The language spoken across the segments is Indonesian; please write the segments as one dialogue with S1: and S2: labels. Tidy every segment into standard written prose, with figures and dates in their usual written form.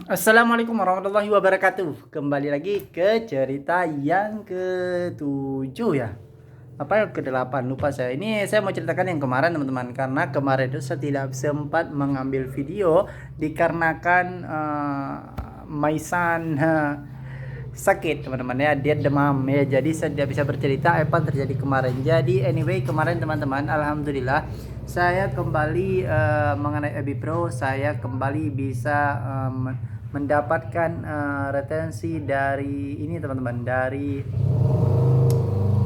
S1: Assalamualaikum warahmatullahi wabarakatuh. Kembali lagi ke cerita yang ke-7 ya. Apa yang ke-8 lupa saya. Ini saya mau ceritakan yang kemarin teman-teman, karena kemarin itu saya tidak sempat mengambil video dikarenakan Maisan sakit teman-teman ya, dia demam ya, jadi saya tidak bisa bercerita apa yang terjadi kemarin. Jadi anyway, kemarin teman-teman, alhamdulillah saya kembali mengenai EBI Pro, saya kembali bisa mendapatkan retensi dari ini teman-teman, dari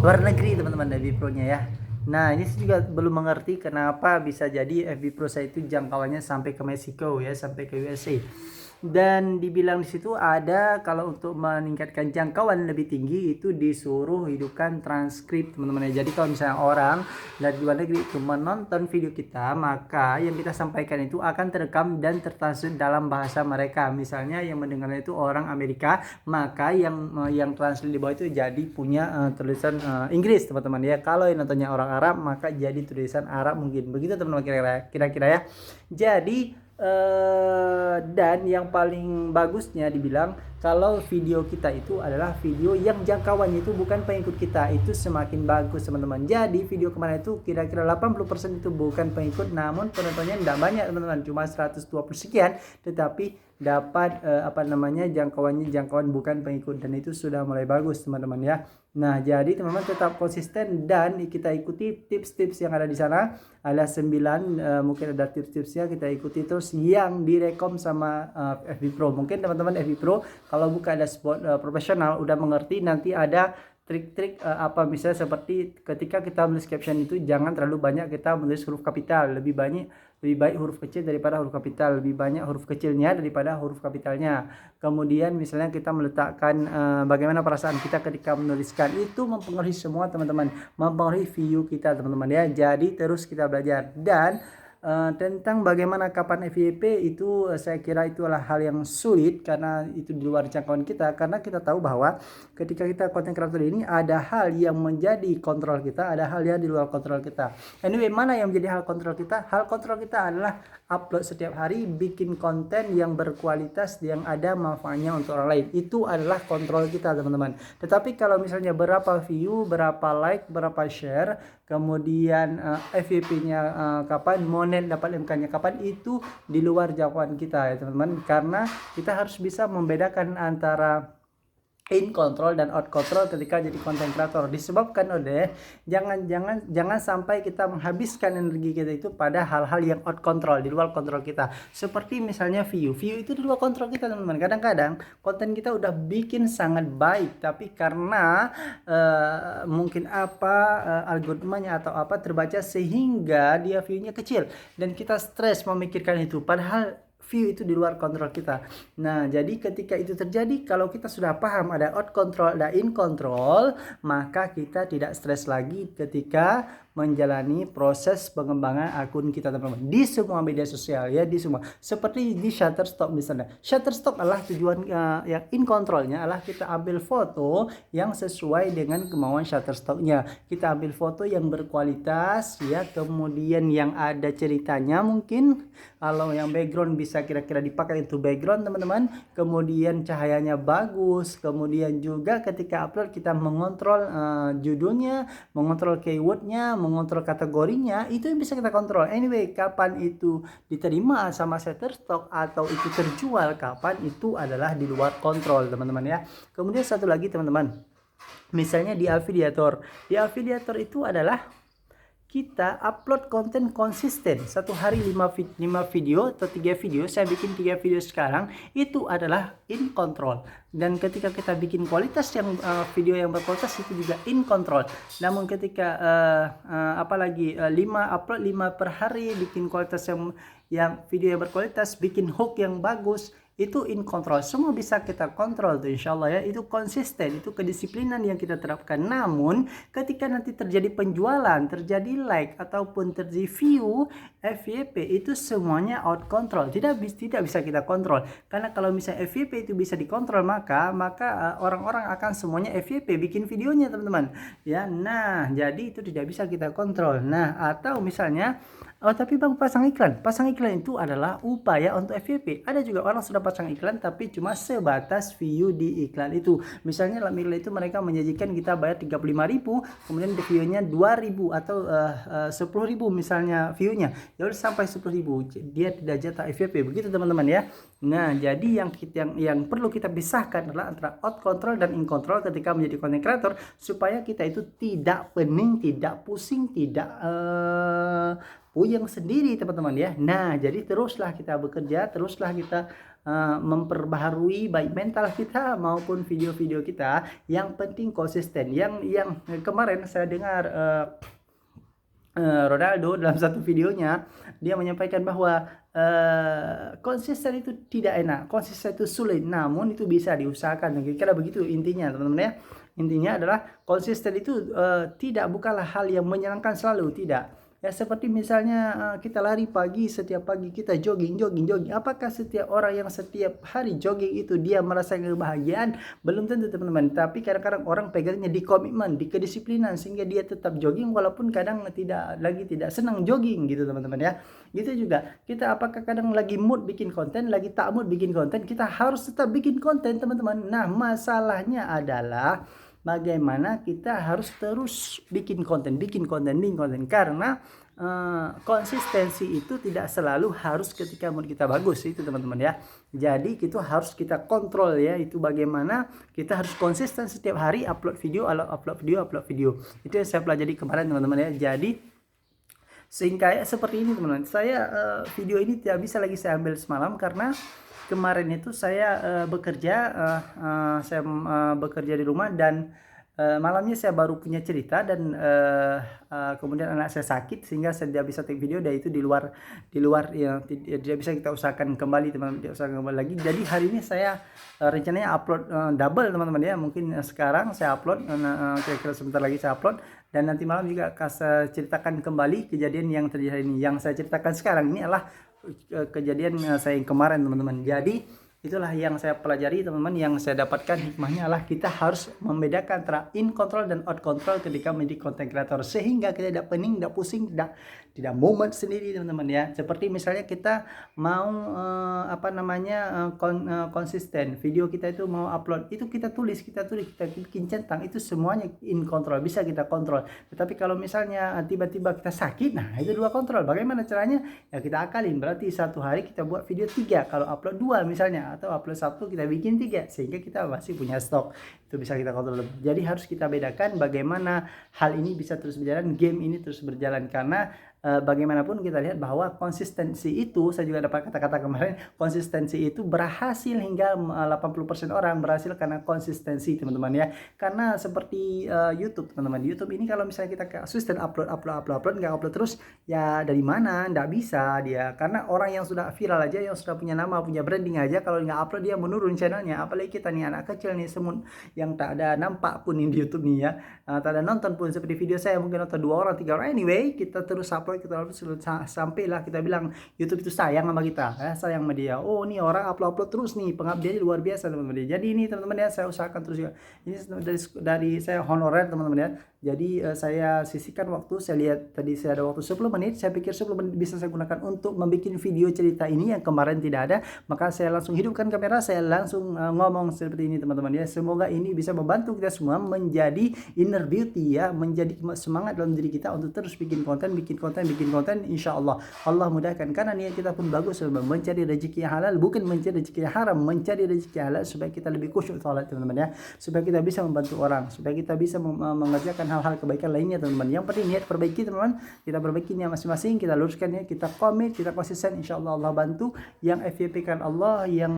S1: luar negeri teman-teman, EBI Pro nya ya. Nah, ini saya juga belum mengerti kenapa bisa jadi FB Pro saya itu jangkauannya sampai ke Meksiko ya, sampai ke USA. Dan dibilang di situ ada, kalau untuk meningkatkan jangkauan lebih tinggi itu disuruh hidupkan transkrip teman-teman ya. Jadi kalau misalnya orang dari luar negeri itu menonton video kita, maka yang kita sampaikan itu akan terekam dan tertranslate dalam bahasa mereka. Misalnya yang mendengarnya itu orang Amerika, maka yang translate di bawah itu jadi punya tulisan Inggris teman-teman ya. Kalau yang nontonnya orang Arab, maka jadi tulisan Arab mungkin. Begitu teman-teman kira-kira ya. Jadi dan yang paling bagusnya dibilang kalau video kita itu adalah video yang jangkauannya itu bukan pengikut kita, itu semakin bagus teman-teman. Jadi video kemarin itu kira-kira 80% itu bukan pengikut, namun penontonnya tidak banyak teman-teman, cuma 120 sekian, tetapi dapat jangkauan bukan pengikut, dan itu sudah mulai bagus teman-teman ya. Nah, jadi teman-teman tetap konsisten dan kita ikuti tips-tips yang ada di sana. Ada 9 mungkin ada tips-tipsnya, kita ikuti terus yang direkom sama FB Pro. Mungkin teman-teman FB Pro kalau buka dashboard profesional udah mengerti, nanti ada trik-trik apa misalnya seperti ketika kita menulis caption itu jangan terlalu banyak kita menulis huruf kapital, lebih baik huruf kecil daripada huruf kapital, lebih banyak huruf kecilnya daripada huruf kapitalnya. Kemudian misalnya kita meletakkan bagaimana perasaan kita ketika menuliskan, itu mempengaruhi semua teman-teman, mempengaruhi view kita teman-teman ya. Jadi terus kita belajar. Dan tentang bagaimana kapan FYP itu saya kira itulah hal yang sulit, karena itu di luar jangkauan kita, karena kita tahu bahwa ketika kita content creator ini ada hal yang menjadi kontrol kita, ada hal yang di luar kontrol kita. Anyway, mana yang menjadi hal kontrol kita? Hal kontrol kita adalah upload setiap hari, bikin konten yang berkualitas, yang ada manfaatnya untuk orang lain. Itu adalah kontrol kita teman-teman. Tetapi kalau misalnya berapa view, berapa like, berapa share, kemudian FYP-nya kapan, monet dapat MK-nya kapan, itu di luar jangkauan kita ya teman-teman, karena kita harus bisa membedakan antara in control dan out control ketika jadi content creator. Disebabkan oleh jangan sampai kita menghabiskan energi kita itu pada hal-hal yang out control, di luar kontrol kita. Seperti misalnya view itu di luar kontrol kita teman-teman. Kadang-kadang konten kita udah bikin sangat baik, tapi karena mungkin algoritmanya atau apa terbaca sehingga dia view-nya kecil, dan kita stres memikirkan itu, padahal view itu di luar kontrol kita. Nah, jadi ketika itu terjadi, kalau kita sudah paham ada out control, ada in control, maka kita tidak stres lagi ketika menjalani proses pengembangan akun kita teman-teman di semua media sosial ya, di semua. Seperti di Shutterstock misalnya. Shutterstock adalah tujuan yang in controlnya adalah kita ambil foto yang sesuai dengan kemauan Shutterstocknya. Kita ambil foto yang berkualitas ya, kemudian yang ada ceritanya, mungkin kalau yang background bisa kira-kira dipakai itu background teman-teman, kemudian cahayanya bagus, kemudian juga ketika upload kita mengontrol judulnya, mengontrol keywordnya, mengontrol kategorinya, itu yang bisa kita kontrol. Anyway, kapan itu diterima sama Shutterstock atau itu terjual kapan, itu adalah di luar kontrol teman-teman ya. Kemudian satu lagi teman-teman, misalnya di affiliator itu adalah kita upload konten konsisten, satu hari 5 video atau 3 video. Saya bikin 3 video sekarang, itu adalah in control. Dan ketika kita bikin kualitas yang video yang berkualitas, itu juga in control. Namun ketika upload 5 per hari, bikin kualitas yang video yang berkualitas, bikin hook yang bagus, itu in control. Semua bisa kita kontrol tuh insyaallah ya. Itu konsisten, itu kedisiplinan yang kita terapkan. Namun ketika nanti terjadi penjualan, terjadi like ataupun terjadi view, FYP itu semuanya out control, tidak bisa kita kontrol. Karena kalau misalnya FYP itu bisa dikontrol, maka orang-orang akan semuanya FYP bikin videonya teman-teman ya. Nah, jadi itu tidak bisa kita kontrol. Nah, atau misalnya Oh tapi bang, pasang iklan itu adalah upaya untuk FYP. Ada juga orang sudah pasang iklan tapi cuma sebatas view di iklan itu. Misalnya dalam iklan itu mereka menjanjikan kita bayar 35.000, kemudian di view-nya 2.000 atau 10.000 misalnya view-nya. Ya udah sampai 10.000, dia tidak jatah FYP. Begitu teman-teman ya. Nah, jadi yang perlu kita pisahkan adalah antara out control dan in control ketika menjadi content creator, supaya kita itu tidak pening, tidak pusing, tidak puyeng sendiri teman-teman ya. Nah, jadi teruslah kita bekerja, teruslah kita memperbaharui baik mental kita maupun video-video kita. Yang penting konsisten. Yang kemarin saya dengar Ronaldo dalam satu videonya dia menyampaikan bahwa konsisten itu tidak enak, konsisten itu sulit, namun itu bisa diusahakan. Kira-kira begitu intinya teman-teman ya. Intinya adalah konsisten itu bukanlah hal yang menyenangkan selalu, tidak. Ya seperti misalnya kita lari pagi, setiap pagi kita jogging. Apakah setiap orang yang setiap hari jogging itu dia merasakan kebahagiaan? Belum tentu teman-teman. Tapi kadang-kadang orang pegangnya di komitmen, di kedisiplinan, sehingga dia tetap jogging walaupun kadang tidak senang jogging gitu teman-teman ya. Gitu juga kita, apakah kadang lagi mood bikin konten, lagi tak mood bikin konten, kita harus tetap bikin konten teman-teman. Nah masalahnya adalah bagaimana kita harus terus bikin konten karena konsistensi itu tidak selalu harus ketika mood kita bagus itu teman-teman ya. Jadi itu harus kita kontrol ya, itu bagaimana kita harus konsisten setiap hari upload video. Itu yang saya pelajari kemarin teman-teman ya. Jadi sehingga seperti ini teman-teman, saya video ini tidak bisa lagi saya ambil semalam karena kemarin itu saya bekerja di rumah dan malamnya saya baru punya cerita dan kemudian anak saya sakit sehingga saya tidak bisa take video, dan itu di luar yang tidak bisa kita usahakan kembali teman-teman, tidak usahakan kembali lagi. Jadi hari ini saya rencananya upload double teman-teman ya. Mungkin sekarang saya upload, kira-kira sebentar lagi saya upload, dan nanti malam juga akan saya ceritakan kembali kejadian yang terjadi ini. Yang saya ceritakan sekarang ini adalah kejadian saya yang kemarin teman-teman. Jadi itulah yang saya pelajari teman-teman, yang saya dapatkan hikmahnya adalah kita harus membedakan antara in control dan out control ketika menjadi content creator, sehingga kita tidak pening, tidak pusing, tidak moment sendiri teman-teman ya. Seperti misalnya kita mau konsisten, video kita itu mau upload, itu kita tulis, kita bikin centang, itu semuanya in control, bisa kita kontrol. Tetapi kalau misalnya tiba-tiba kita sakit, nah itu dua kontrol. Bagaimana caranya? Ya kita akalin, berarti satu hari kita buat video 3, kalau upload 2 misalnya, atau upload 1 kita bikin 3, sehingga kita masih punya stok. Itu bisa kita kontrol. Jadi harus kita bedakan bagaimana hal ini bisa terus berjalan, game ini terus berjalan, karena bagaimanapun kita lihat bahwa konsistensi itu, saya juga dapat kata-kata kemarin, konsistensi itu berhasil hingga 80% orang berhasil karena konsistensi teman-teman ya. Karena seperti YouTube teman-teman, YouTube ini kalau misalnya kita konsisten upload nggak upload terus, ya dari mana? Nggak bisa dia, karena orang yang sudah viral aja, yang sudah punya nama, punya branding aja, kalau nggak upload dia menurun channelnya. Apalagi kita nih anak kecil nih, semut yang tak ada nampak pun di YouTube nih ya, tak ada nonton pun, seperti video saya mungkin nonton 2 orang 3 orang, anyway kita terus upload sampailah kita bilang YouTube itu sayang sama kita ya, sayang sama dia. Oh ini orang upload terus nih, pengabdiannya luar biasa teman-teman. Jadi ini teman-teman ya, saya usahakan terus juga. Ini dari saya honorer teman-teman ya. Jadi saya sisihkan waktu, saya lihat tadi saya ada waktu 10 menit, saya pikir 10 menit bisa saya gunakan untuk membuat video cerita ini yang kemarin tidak ada, maka saya langsung hidupkan kamera, saya langsung ngomong seperti ini teman-teman ya. Semoga ini bisa membantu kita semua menjadi inner beauty ya, menjadi semangat dalam diri kita untuk terus bikin konten, insya Allah Allah mudahkan, karena niat kita pun bagus, mencari rezeki yang halal, bukan mencari rezeki yang haram, mencari rezeki yang halal supaya kita lebih khusyuk salat teman-teman ya, supaya kita bisa membantu orang, supaya kita bisa mengerjakan hal-hal kebaikan lainnya teman-teman. Yang penting niat perbaiki teman-teman, kita perbaiki niat masing-masing, kita luruskan ya, kita komit, kita konsisten, insya Allah Allah bantu. Yang FYP kan Allah, yang